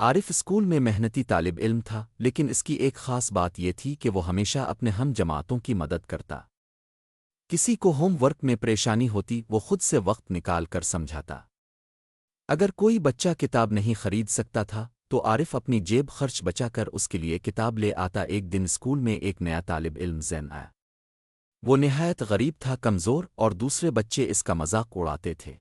عارف school میں محنتی طالب علم تھا، لیکن اس کی ایک خاص بات یہ تھی کہ وہ ہمیشہ اپنے ہم جماعتوں کی مدد کرتا۔ کسی کو ہوم ورک میں پریشانی ہوتی وہ خود سے وقت نکال کر سمجھاتا۔ اگر کوئی بچہ کتاب نہیں خرید سکتا تھا تو عارف اپنی جیب خرچ بچا کر اس کے لیے کتاب لے آتا۔ ایک دن اسکول میں ایک نیا طالب علم زین آیا۔ وہ نہایت غریب تھا، کمزور، اور دوسرے بچے اس کا مذاق اڑاتے تھے۔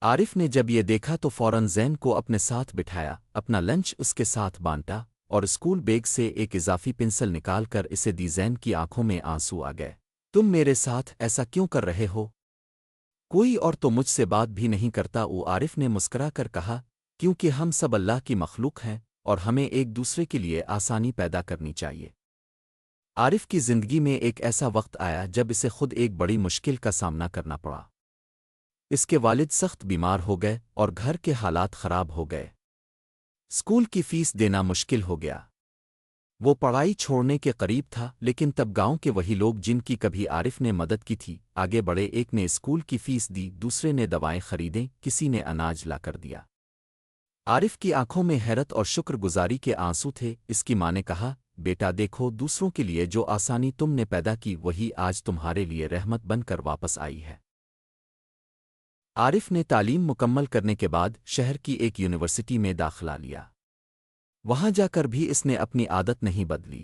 عارف نے جب یہ دیکھا تو فوراً زین کو اپنے ساتھ بٹھایا، اپنا لنچ اس کے ساتھ بانٹا اور اسکول بیگ سے ایک اضافی پنسل نکال کر اسے دی۔ زین کی آنکھوں میں آنسو آ گئے۔ تم میرے ساتھ ایسا کیوں کر رہے ہو؟ کوئی اور تو مجھ سے بات بھی نہیں کرتا۔ وہ عارف نے مسکرا کر کہا، کیونکہ ہم سب اللہ کی مخلوق ہیں اور ہمیں ایک دوسرے کے لیے آسانی پیدا کرنی چاہیے۔ عارف کی زندگی میں ایک ایسا وقت آیا جب اسے خود ایک بڑی مشکل کا سامنا کرنا پڑا۔ اس کے والد سخت بیمار ہو گئے اور گھر کے حالات خراب ہو گئے۔ اسکول کی فیس دینا مشکل ہو گیا۔ وہ پڑھائی چھوڑنے کے قریب تھا، لیکن تب گاؤں کے وہی لوگ جن کی کبھی عارف نے مدد کی تھی آگے بڑھے۔ ایک نے اسکول کی فیس دی، دوسرے نے دوائیں خریدیں، کسی نے اناج لا کر دیا۔ عارف کی آنکھوں میں حیرت اور شکر گزاری کے آنسو تھے۔ اس کی ماں نے کہا، بیٹا دیکھو، دوسروں کے لیے جو آسانی تم نے پیدا کی وہی آج تمہارے لیے رحمت بن کر واپس آئی ہے۔ عارف نے تعلیم مکمل کرنے کے بعد شہر کی ایک یونیورسٹی میں داخلہ لیا۔ وہاں جا کر بھی اس نے اپنی عادت نہیں بدلی۔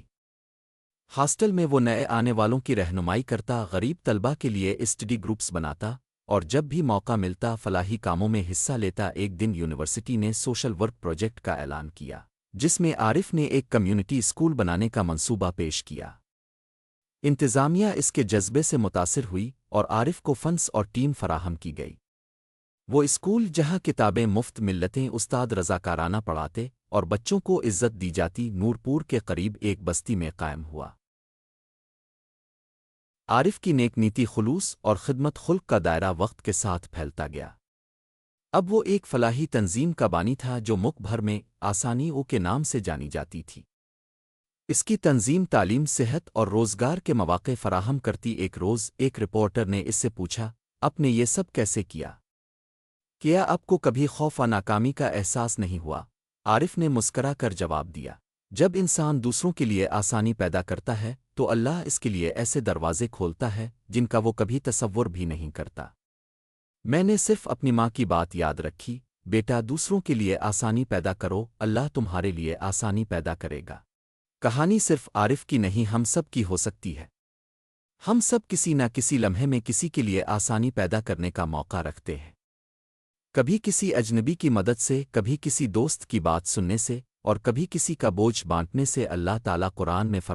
ہاسٹل میں وہ نئے آنے والوں کی رہنمائی کرتا، غریب طلبہ کے لیے اسٹڈی گروپس بناتا اور جب بھی موقع ملتا فلاحی کاموں میں حصہ لیتا۔ ایک دن یونیورسٹی نے سوشل ورک پروجیکٹ کا اعلان کیا، جس میں عارف نے ایک کمیونٹی اسکول بنانے کا منصوبہ پیش کیا۔ انتظامیہ اس کے جذبے سے متاثر ہوئی اور عارف کو فنڈز اور ٹیم فراہم کی گئی۔ وہ اسکول جہاں کتابیں مفت ملتیں، استاد رضاکارانہ پڑھاتے اور بچوں کو عزت دی جاتی، نورپور کے قریب ایک بستی میں قائم ہوا۔ عارف کی نیک نیتی، خلوص اور خدمت خلق کا دائرہ وقت کے ساتھ پھیلتا گیا۔ اب وہ ایک فلاحی تنظیم کا بانی تھا جو ملک بھر میں آسانیوں کے نام سے جانی جاتی تھی۔ اس کی تنظیم تعلیم، صحت اور روزگار کے مواقع فراہم کرتی۔ ایک روز ایک رپورٹر نے اس سے پوچھا، آپ نے یہ سب کیسے کیا؟ کیا آپ کو کبھی خوف و ناکامی کا احساس نہیں ہوا؟ عارف نے مسکرا کر جواب دیا، جب انسان دوسروں کے لیے آسانی پیدا کرتا ہے تو اللہ اس کے لیے ایسے دروازے کھولتا ہے جن کا وہ کبھی تصور بھی نہیں کرتا۔ میں نے صرف اپنی ماں کی بات یاد رکھی، بیٹا دوسروں کے لیے آسانی پیدا کرو، اللہ تمہارے لیے آسانی پیدا کرے گا۔ کہانی صرف عارف کی نہیں، ہم سب کی ہو سکتی ہے۔ ہم سب کسی نہ کسی لمحے میں کسی کے لیے آسانی پیدا کرنے کا موقع رکھتے ہیں، کبھی کسی اجنبی کی مدد سے، کبھی کسی دوست کی بات سننے سے، اور کبھی کسی کا بوجھ بانٹنے سے۔ اللہ تعالیٰ قرآن میں